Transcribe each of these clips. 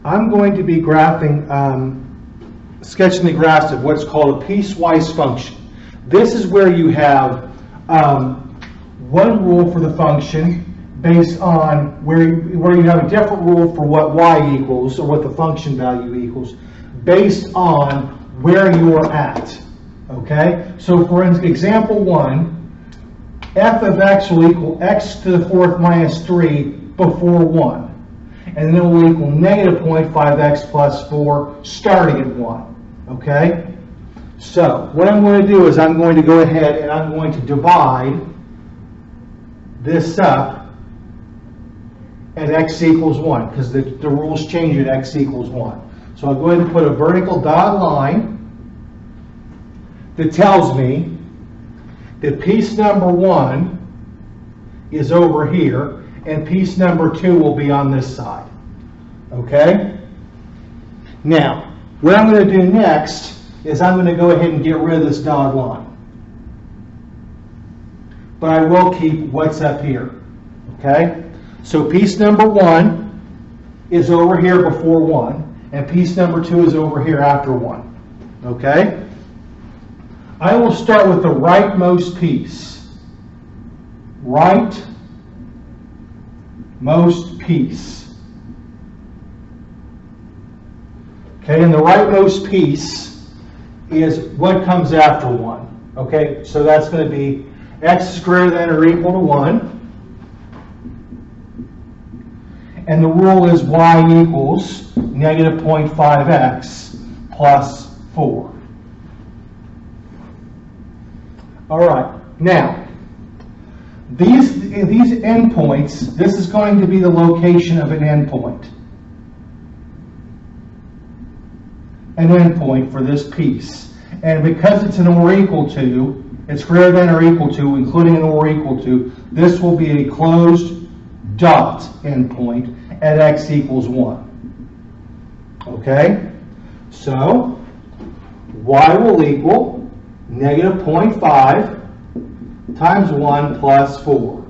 I'm going to be graphing, sketching the graphs of what's called a piecewise function. This is where you have one rule for the function based on where you have a different rule for what y equals, or what the function value equals, based on where you're at. Okay? So for example 1, f of x will equal x to the fourth minus 3 before 1. And then it will equal negative 0.5x plus 4 starting at 1. Okay? So what I'm going to do is I'm going to go ahead and I'm going to divide this up at x equals 1, because the rules change at x equals 1. So I'll go ahead and put a vertical dotted line that tells me that piece number 1 is over here and piece number 2 will be on this side. Okay? Now, what I'm going to do next is I'm going to go ahead and get rid of this dotted line. But I will keep what's up here. Okay? So piece number 1 is over here before 1, and piece number 2 is over here after 1. Okay? I will start with the rightmost piece. Rightmost piece. Okay, and the rightmost piece is what comes after 1. Okay, so that's going to be x is greater than or equal to 1. And the rule is y equals negative 0.5x plus 4. All right, now, these endpoints, this is going to be the location of an endpoint. An endpoint for this piece. And because it's an or equal to, it's greater than or equal to, including an or equal to, this will be a closed dot endpoint at x equals 1. Okay? So, y will equal negative 0.5 times 1 plus 4.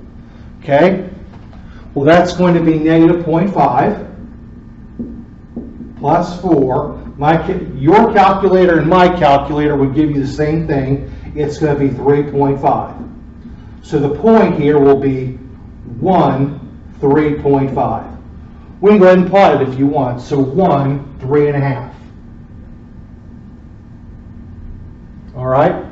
Okay? Well, that's going to be negative 0.5 plus 4. Your calculator and my calculator would give you the same thing. It's going to be 3.5. So the point here will be 3.5. We can go ahead and plot it if you want. So 3.5. All right?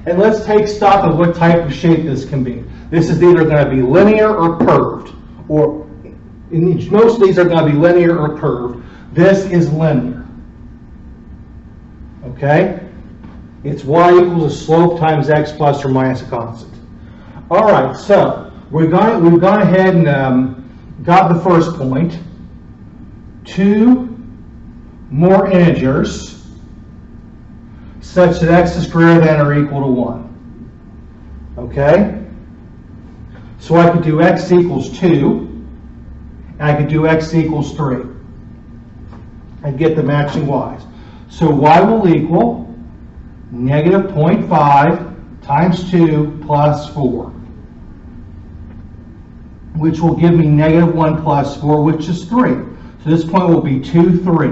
And let's take stock of what type of shape this can be. This is either going to be linear or curved. Or most of these are going to be linear or curved. This is linear. Okay? It's y equals a slope times x plus or minus a constant. All right, so we've gone ahead and got the first point. 2 more integers such that x is greater than or equal to 1. Okay? So I could do x equals 2, and I could do x equals 3. And get the matching y's. So y will equal negative 0.5 times 2 plus 4, which will give me negative 1 plus 4, which is 3. So this point will be 2, 3.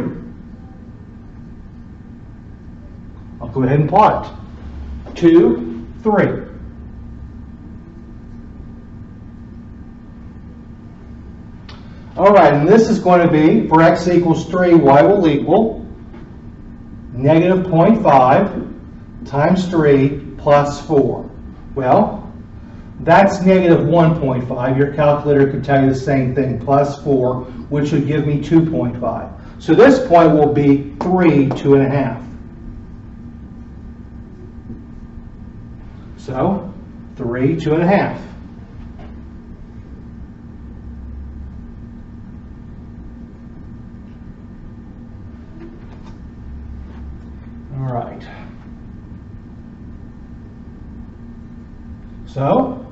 I'll go ahead and plot it. 2, 3. All right, and this is going to be, for x equals 3, y will equal negative 0.5 times 3 plus 4. Well, that's negative 1.5. Your calculator could tell you the same thing, plus 4, which would give me 2.5. So this point will be 3, 2.5. So, 3, 2.5. All right. So,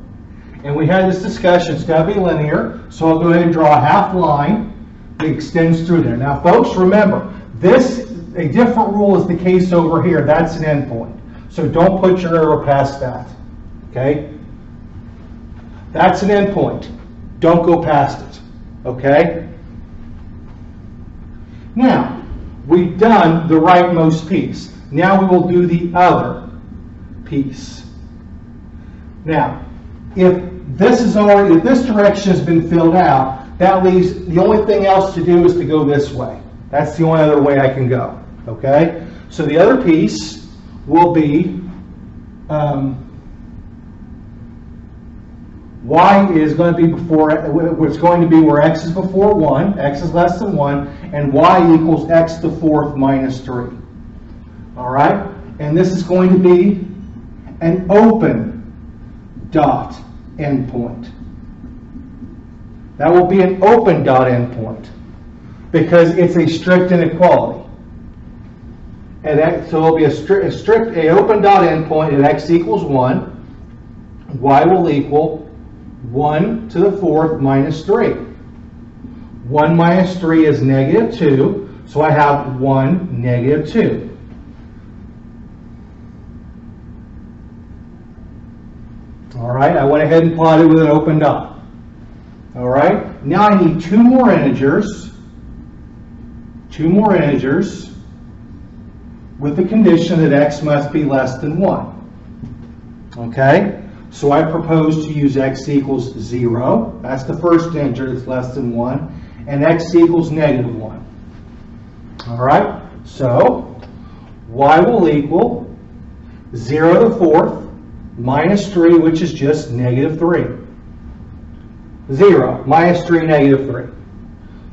and we had this discussion, it's got to be linear, so I'll go ahead and draw a half line that extends through there. Now folks, remember, a different rule is the case over here. That's an endpoint. So don't put your arrow past that. Okay? That's an endpoint. Don't go past it. Okay? Now, we've done the rightmost piece. Now we will do the other piece. Now, if this direction has been filled out, that leaves the only thing else to do is to go this way. That's the only other way I can go. Okay? So the other piece will be y is going to be before, it's going to be where x is before 1, x is less than 1, and y equals x to the 4th minus 3. All right? And this is going to be an open dot endpoint. That will be an open dot endpoint because it's a strict inequality. And so it will be a open dot endpoint at x equals 1. Y will equal 1 to the 4th minus 3. 1 minus 3 is negative 2, so I have 1, negative 2. All right, I went ahead and plotted with an open dot. All right, now I need two more integers with the condition that x must be less than 1. Okay, so I propose to use x equals 0. That's the first integer that's less than 1. And x equals negative 1. All right, so y will equal 0 to the 4th minus 3, which is just negative 3. 0 minus 3, negative 3.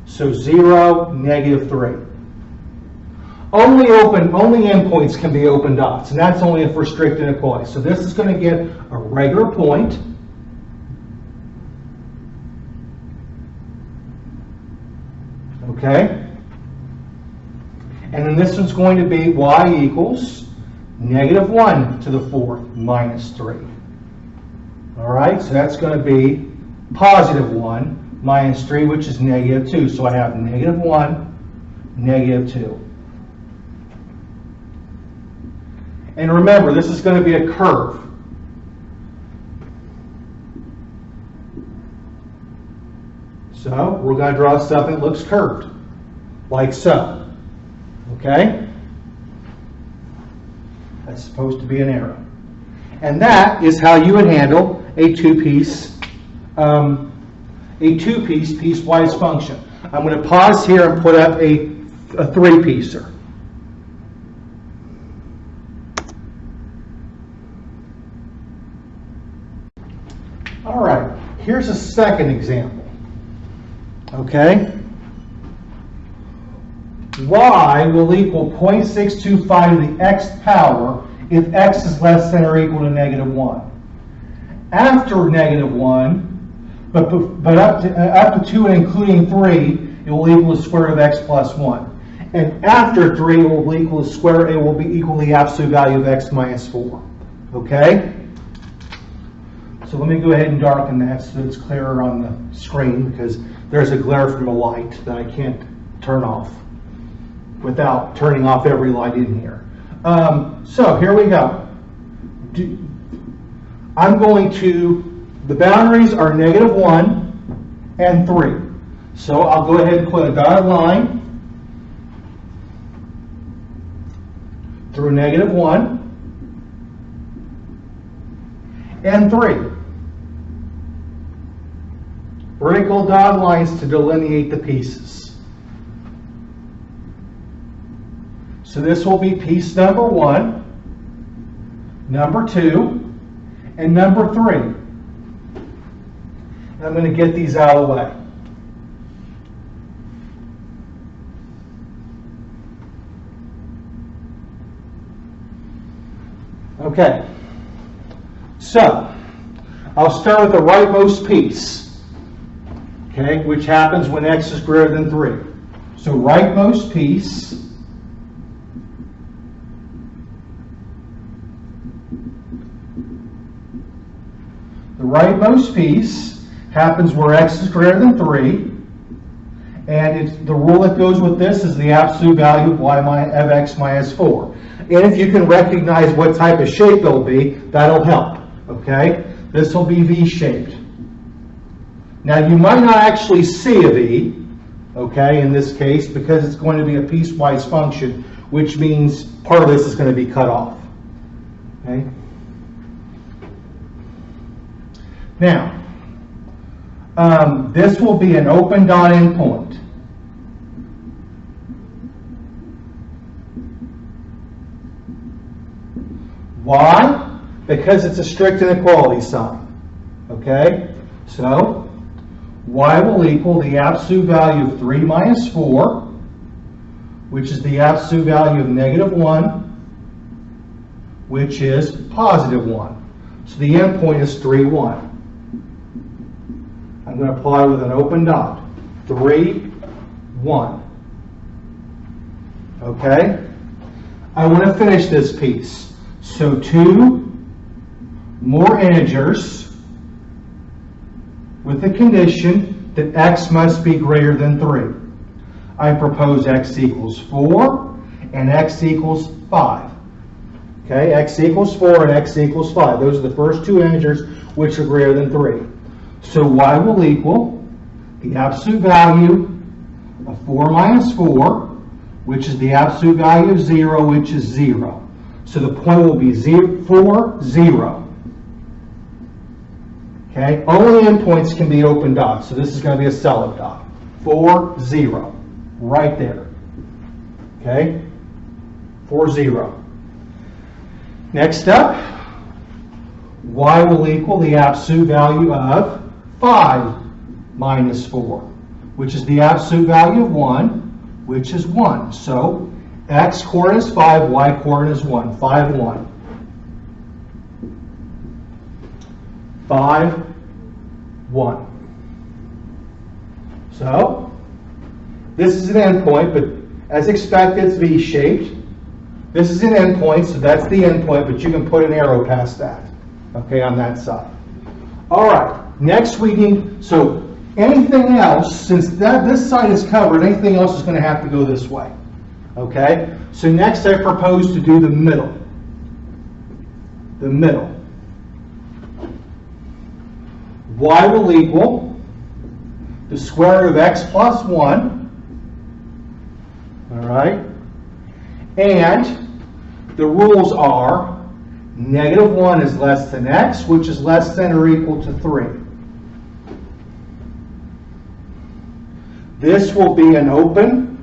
So 0, negative 3. Only endpoints can be open dots, and that's only if we're strict inequality. So this is going to get a regular point. Okay? And then this one's going to be y equals negative 1 to the 4th minus 3. All right, so that's going to be positive 1 minus 3, which is negative 2. So I have negative 1, negative 2. And remember, this is going to be a curve. So we're going to draw something that looks curved, like so. Okay? That's supposed to be an arrow. And that is how you would handle a two-piece piecewise function. I'm going to pause here and put up a three-piecer. All right, here's a second example. Okay? Y will equal 0.625 to the x power if x is less than or equal to negative 1. After negative 1, but up to 2 and including 3, it will equal the square root of x plus 1. And after 3, it will equal the square, it will be equal to the absolute value of x minus 4. Okay? So let me go ahead and darken that so it's clearer on the screen, because there's a glare from a light that I can't turn off without turning off every light in here. So here we go. I'm going to, the boundaries are negative 1 and 3. So I'll go ahead and put a dotted line through negative 1 and 3. Vertical dotted lines to delineate the pieces. So this will be piece number 1, number 2, and number 3. And I'm going to get these out of the way. Okay. So I'll start with the rightmost piece. Okay, which happens when x is greater than 3. So rightmost piece happens where x is greater than 3, and the rule that goes with this is the absolute value of x minus 4. And if you can recognize what type of shape it'll be, that'll help. Okay, this will be V-shaped. Now you might not actually see a V, okay, in this case, because it's going to be a piecewise function, which means part of this is going to be cut off. Okay? Now, this will be an open dot endpoint. Why? Because it's a strict inequality sign. Okay? So, y will equal the absolute value of 3 minus 4, which is the absolute value of negative 1, which is positive 1. So the endpoint is 3, 1. I'm going to apply with an open dot. 3, 1. Okay? I want to finish this piece. So 2 more integers with the condition that x must be greater than 3. I propose x equals 4 and x equals 5. Okay, x equals 4 and x equals 5. Those are the first two integers which are greater than 3. So y will equal the absolute value of 4 minus 4, which is the absolute value of 0, which is 0. So the point will be 0, 4, 0. Okay, only endpoints can be open dots, so this is going to be a solid dot. 4, 0. Right there. Okay? 4, 0. Next up, y will equal the absolute value of 5 minus 4, which is the absolute value of 1, which is 1. So x coordinate is 5, y coordinate is 1. 5, 1. 5, 1. So this is an endpoint, but as expected, it's V-shaped. This is an endpoint, so that's the endpoint, but you can put an arrow past that, okay, on that side. All right, next we need, so anything else, since this side is covered, anything else is going to have to go this way, okay? So next I propose to do the middle. The middle. Y will equal the square root of x plus 1. All right? And the rules are negative 1 is less than x, which is less than or equal to 3. This will be an open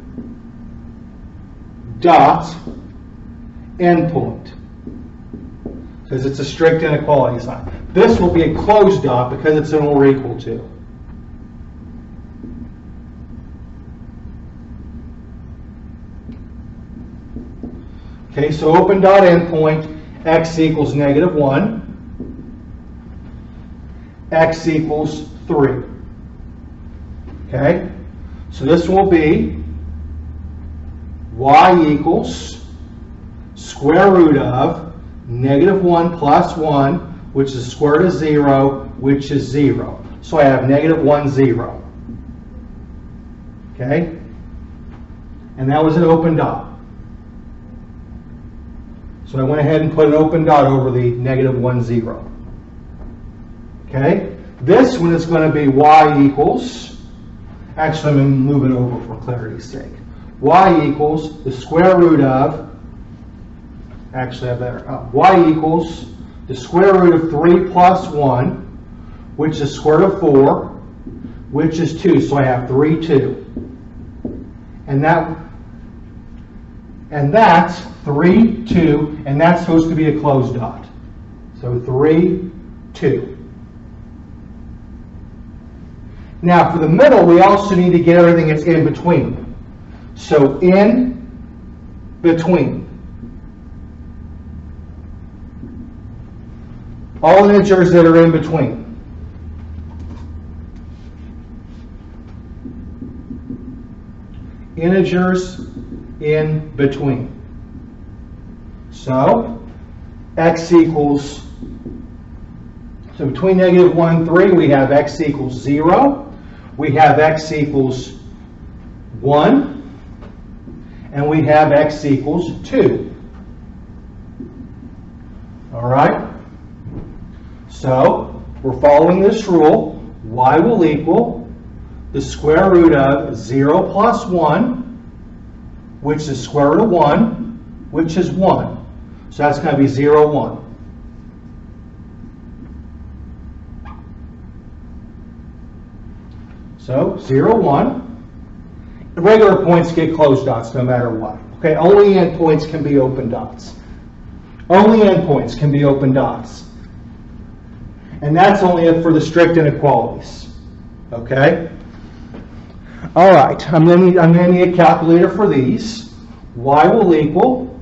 dot endpoint, because it's a strict inequality sign. This will be a closed dot because it's an or equal to. Okay, so open dot endpoint, x equals negative 1, x equals 3. Okay, so this will be y equals square root of negative 1 plus 1, which is square root of 0, which is 0. So I have negative 1, 0. Okay, and that was an open dot. So I went ahead and put an open dot over the negative 1, 0. Okay? This one is going to be y equals, actually I'm going to move it over for clarity's sake. Y equals the square root of, actually I better, y equals the square root of 3 plus 1, which is square root of 4, which is 2. So I have 3, 2. And that's 3, 2, and that's supposed to be a closed dot. So 3, 2. Now for the middle, we also need to get everything that's in between. So in between. All integers that are in between. Integers in between. So x equals, so between negative 1 and 3, we have x equals 0. We have x equals 1. And we have x equals 2. All right? So we're following this rule. Y will equal the square root of 0 plus 1, which is the square root of 1, which is 1. So that's going to be 0, 1. So 0, 1. The regular points get closed dots no matter what. Okay, only endpoints can be open dots. Only endpoints can be open dots. And that's only for the strict inequalities. Okay? All right, I'm going to need a calculator for these. Y will equal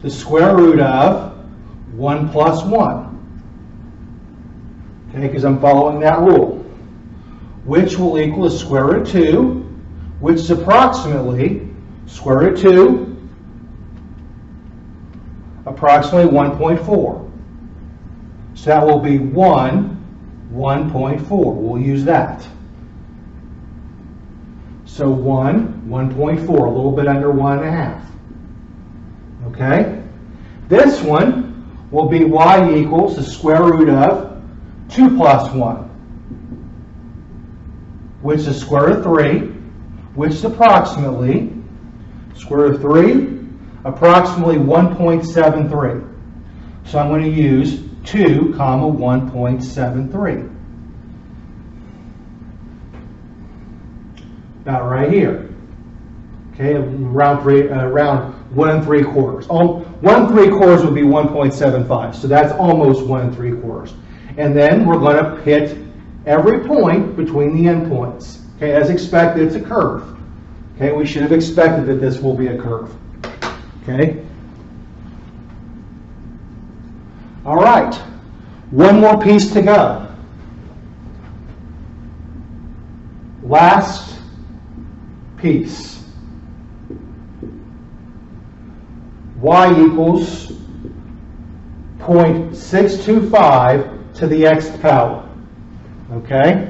the square root of 1 plus 1. Okay, because I'm following that rule. Which will equal the square root of 2, which is approximately square root of 2, approximately 1.4. So that will be 1.4. We'll use that. So 1.4, a little bit under 1.5. Okay? This one will be y equals the square root of 2 plus 1, which is square root of 3, which is approximately square root of 3, approximately 1.73. So I'm going to use 2, 1.73. About right here. Okay, around 1 3/4. 1 3/4 would be 1.75. So that's almost 1 3/4. And then we're going to hit every point between the endpoints. Okay, as expected, it's a curve. Okay, we should have expected that this will be a curve. Okay. All right. One more piece to go. Last piece. Y equals 0.625 to the xth power. Okay?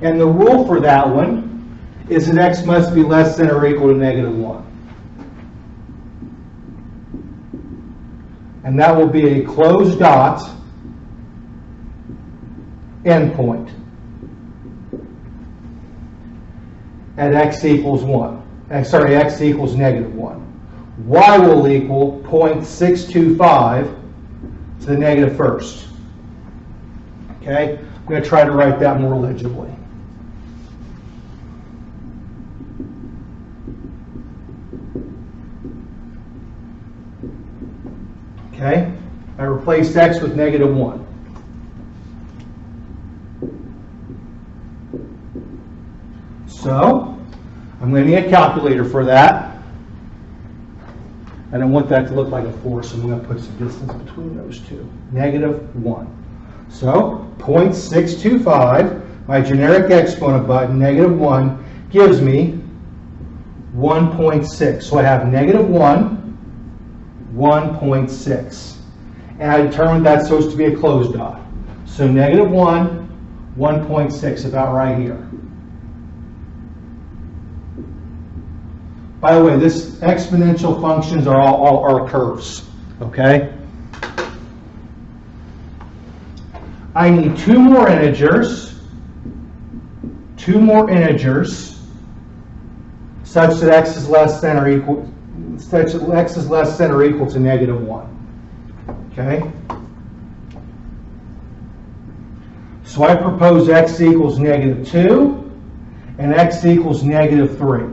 And the rule for that one is that x must be less than or equal to -1. And that will be a closed dot endpoint at x equals 1. Sorry, x equals -1. Y will equal 0.625 to the negative first. Okay? I'm going to try to write that more legibly. Okay? I replaced x with -1. So, I'm going to need a calculator for that. I don't want that to look like a 4, so I'm going to put some distance between those two. -1. So, 0.625, my generic exponent button, -1, gives me 1.6. So I have -1, 1.6. And I determined that's supposed to be a closed dot. So -1, 1.6, about right here. By the way, this exponential functions are all curves, okay? I need two more integers, such that x is less than or equal, such that x is less than or equal to -1, okay? So I propose x equals -2 and x equals -3.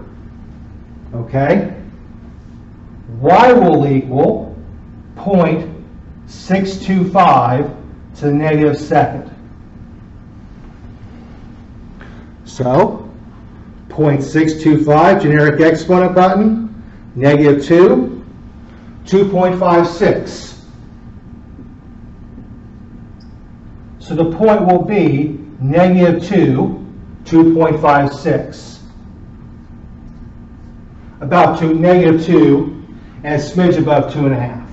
Okay? Y will equal 0.625 to the -2nd. So, 0.625, generic exponent button, -2, 2.56. So the point will be -2, 2.56. About -2 and a smidge above 2.5.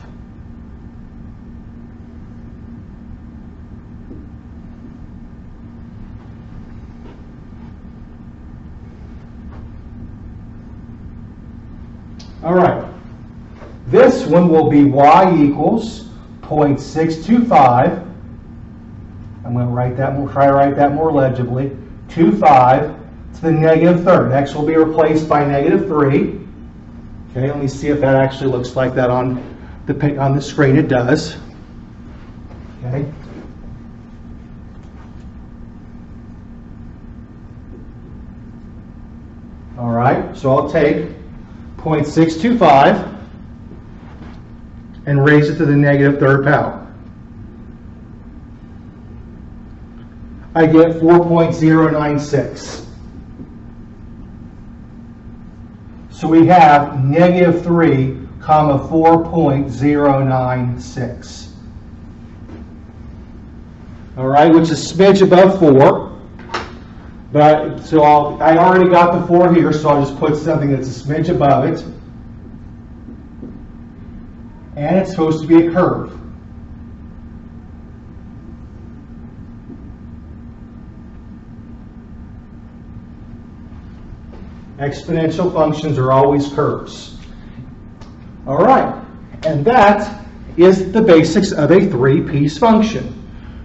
All right. This one will be y equals 0.625 I'm going to write that more, try to write that more legibly. 2, 5 to the negative third. X will be replaced by negative 3. Okay, let me see if that actually looks like that on the screen. It does. Okay. All right, so I'll take 0.625 and raise it to the negative third power. I get 4.096. So we have negative 3, comma 4.096. All right, which is a smidge above 4. But so I already got the 4 here, so I'll just put something that's a smidge above it. And it's supposed to be a curve. Exponential functions are always curves. All right, and that is the basics of a 3-piece function.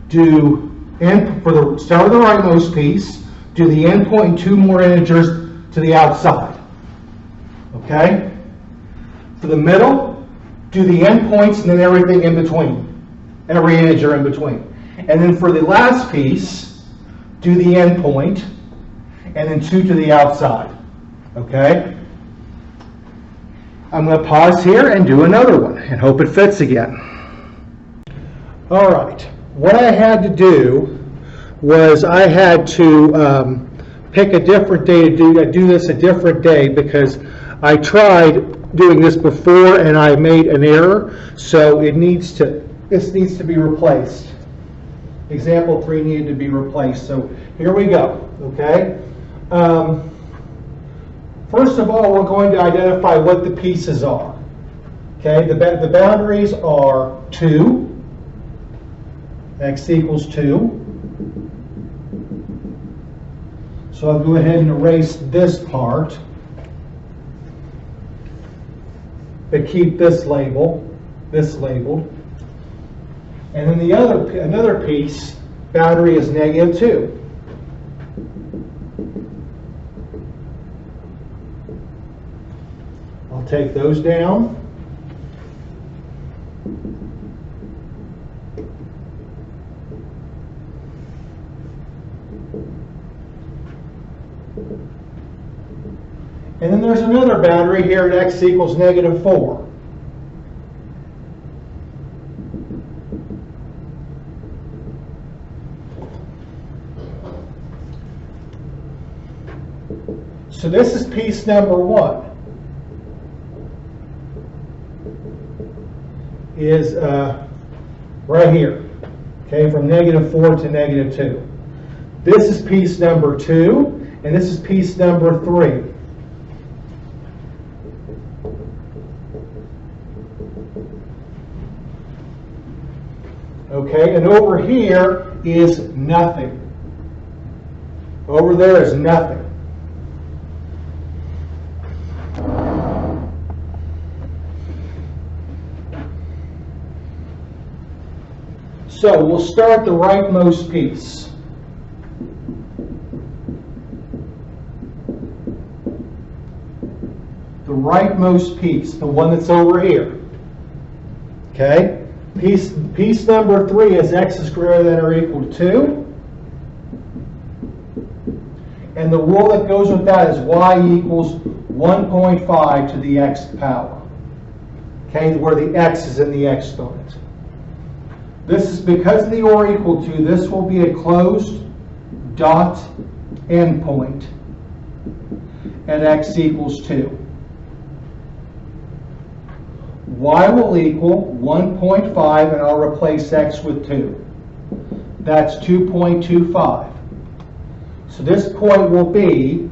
For the start of the rightmost piece, do the endpoint and 2 more integers to the outside. Okay? For the middle, do the endpoints and then everything in between. Every integer in between. And then for the last piece, do the endpoint and then 2 to the outside. Okay? I'm going to pause here and do another one and hope it fits again. All right. What I had to do was I had to pick a different day to do this a different day, because I tried doing this before and I made an error, so this needs to be replaced. Example 3 needed to be replaced. So here we go. Okay. First of all, we're going to identify what the pieces are. Okay. The boundaries are 2. X equals 2. So I'll go ahead and erase this part, but keep this labeled. And then another piece, boundary is negative 2. I'll take those down. And then there's another boundary here at x equals negative 4. So this is piece number 1. Is right here. Okay, from negative 4 to negative 2. This is piece number 2, and this is piece number 3. Okay, and over here is nothing. Over there is nothing. So we'll start the rightmost piece. The rightmost piece, the one that's over here. Okay? Piece number 3 is x is greater than or equal to 2. And the rule that goes with that is y equals 1.5 to the x power. Okay, where the x is in the exponent. This is because of the or equal to, this will be a closed dot endpoint at x equals 2. Y will equal 1.5, and I'll replace x with 2. That's 2.25. So this point will be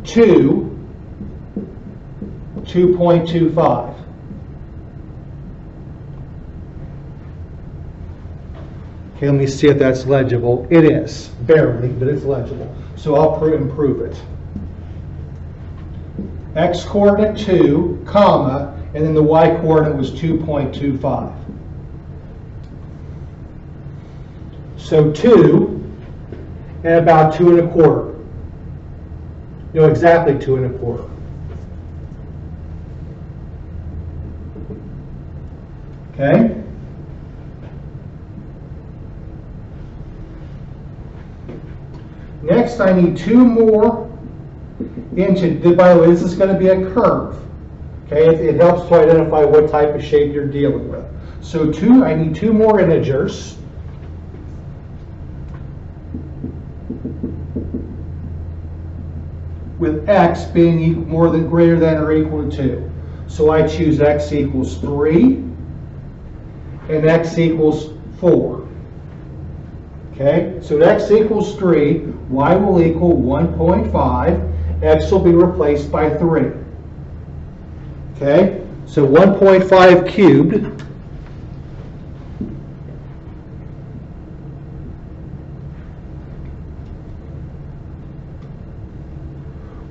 2.25. Okay, let me see if that's legible. It is, barely, but it's legible. So I'll improve it. X coordinate 2, comma, and then the y coordinate was 2.25. So 2 and about 2 1/4. No, exactly 2 1/4. Okay? Next, I need 2 more inches. By the way, this is going to be a curve. Okay, it helps to identify what type of shape you're dealing with. So I need 2 more integers. With x being greater than or equal to 2. So I choose x equals 3 and x equals 4. Okay, so at x equals 3, y will equal 1.5. X will be replaced by 3. Okay, so 1.5 cubed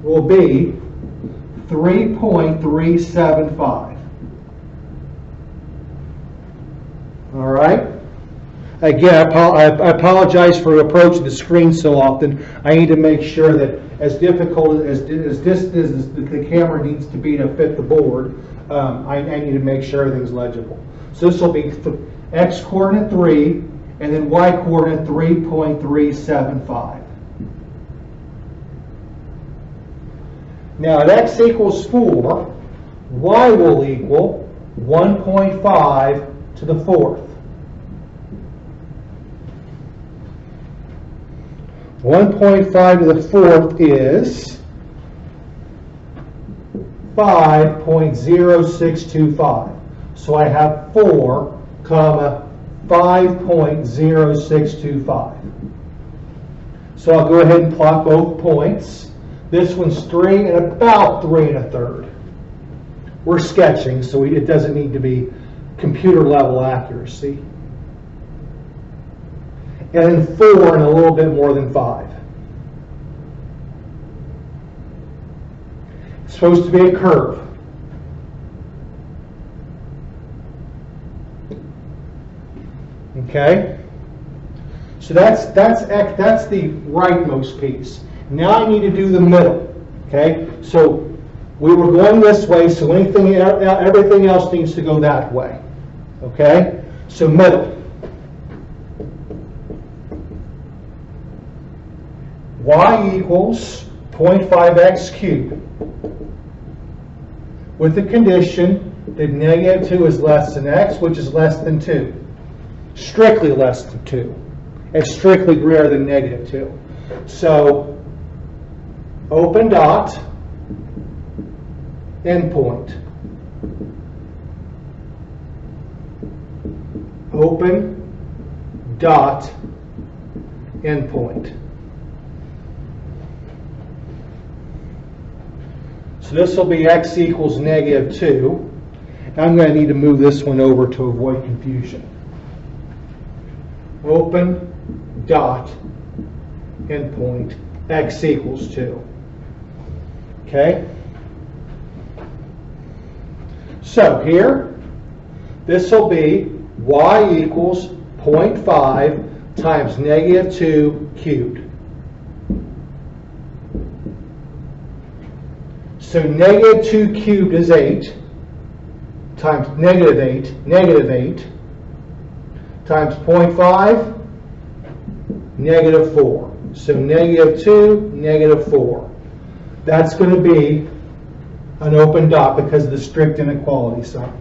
will be 3.375. All right. Again, I apologize for approaching the screen so often. I need to make sure that as difficult as distant as the camera needs to be to fit the board, I need to make sure everything's legible. So this will be x coordinate 3 and then y coordinate 3.375. Now at x equals 4, y will equal 1.5 to the 4th. 1.5 to the 4th is 5.0625. So I have 4, 5.0625. So I'll go ahead and plot both points. This one's 3 and about 3 1/3. We're sketching, so it doesn't need to be computer level accuracy. And then 4 and a little bit more than 5. It's supposed to be a curve. Okay? So that's the rightmost piece. Now I need to do the middle. Okay? So we were going this way, so everything else needs to go that way. Okay? So middle. Y equals 0.5x cubed with the condition that -2 is less than x, which is less than 2. Strictly less than 2. And strictly greater than -2. So open dot, endpoint. Open dot, endpoint. So this will be x equals -2. I'm going to need to move this one over to avoid confusion. Open dot endpoint x equals 2. Okay? So here, this will be y equals 0.5 times -2 cubed. So -2 cubed is 8 times -8 times 0.5, -4. So -2, -4. That's going to be an open dot because of the strict inequality sign.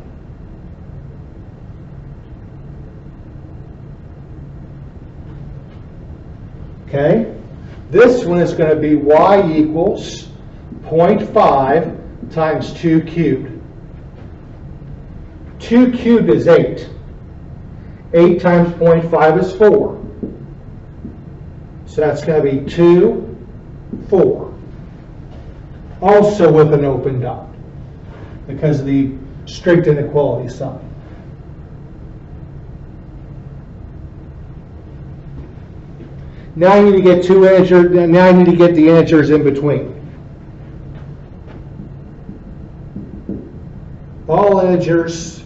Okay? This one is going to be y equals 0.5 times 2 cubed. 2 cubed is 8. 8 times 0.5 is 4. So that's going to be 2, 4. Also with an open dot because of the strict inequality sign. Now I need to get two integers. Now I need to get the integers in between. All integers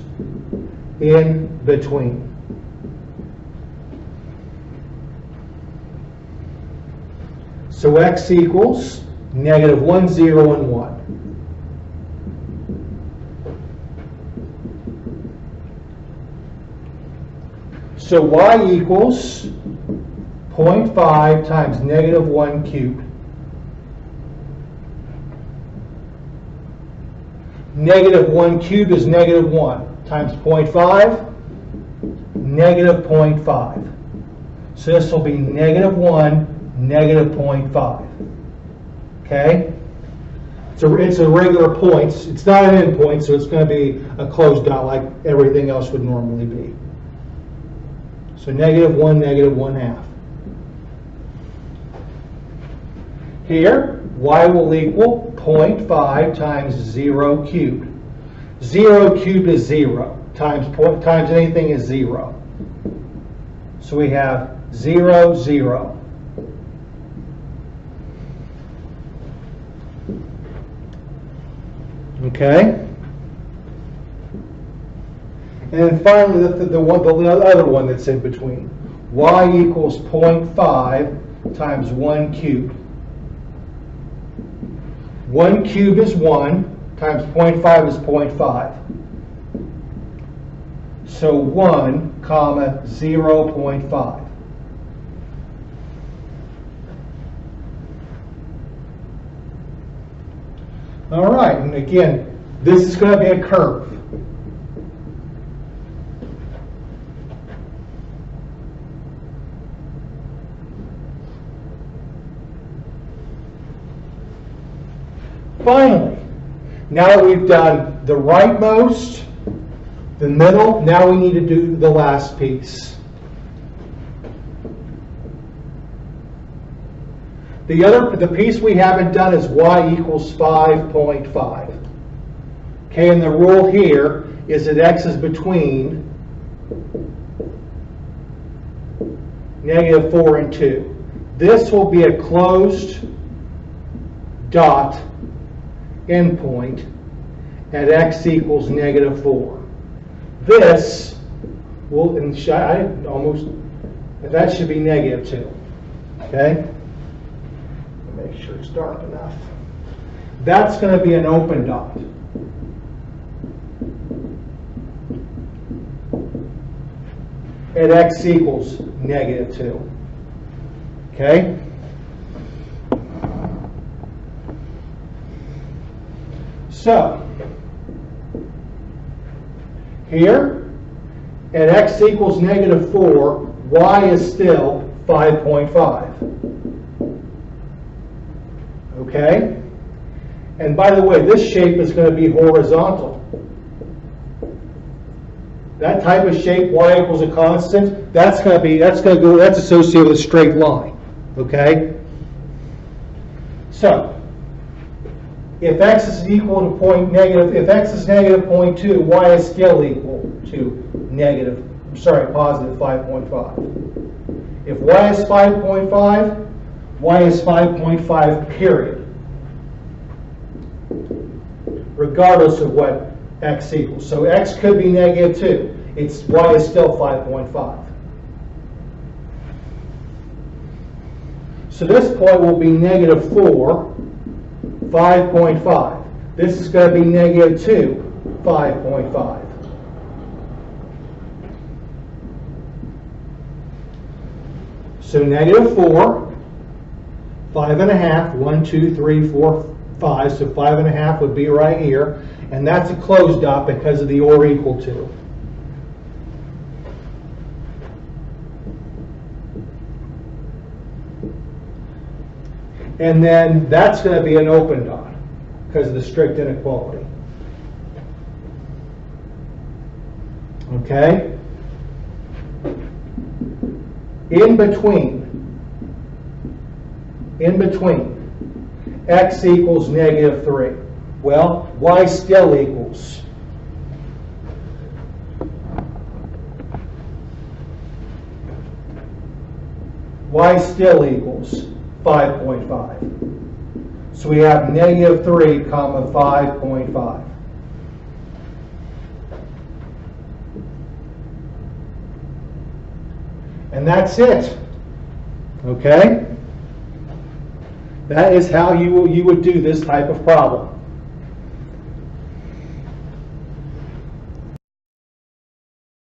in between. So x equals negative 1, 0, and 1. So y equals 0.5 times negative 1 cubed. Negative 1 cubed is negative 1 times 0.5, negative 0.5. So this will be negative 1, negative 0.5. Okay? So it's a regular points. It's not an endpoint, so it's going to be a closed dot like everything else would normally be. So negative 1, negative 1/2. Here, y will equal 0.5 times 0 cubed. 0 cubed is 0. Times anything is 0. So we have 0, 0. Okay? And then finally, the other one that's in between. Y equals 0.5 times 1 cubed. 1 cubed is 1, times 0.5 is 0.5. So 1, comma, 0.5. All right, and again, this is going to be a curve. Finally, now that we've done the rightmost, the middle, now we need to do the last piece. The piece we haven't done is y equals 5.5. Okay, and the rule here is that x is between negative 4 and 2. This will be a closed dot endpoint at x equals negative 4. This will, and that should be negative 2. Okay? Make sure it's dark enough. That's going to be an open dot. At x equals negative 2. Okay? So, here, at x equals negative 4, y is still 5.5. Okay? And by the way, this shape is going to be horizontal. That type of shape, y equals a constant, that's associated with a straight line. Okay? So, if x is equal to if x is negative 0.2, y is still equal to positive 5.5. If y is 5.5, y is 5.5, period. Regardless of what x equals. So x could be negative 2. Y is still 5.5. So this point will be negative 4, 5.5. This is going to be negative 2, 5.5. So negative 4, 5.5, 1, 2, 3, 4, 5. So 5.5 would be right here. And that's a closed dot because of the or equal to. And then that's going to be an open dot because of the strict inequality. Okay? In between, x equals negative 3. Well, y still equals y still equals 5.5. So we have negative 3, comma 5.5. And that's it. Okay? That is how you would do this type of problem.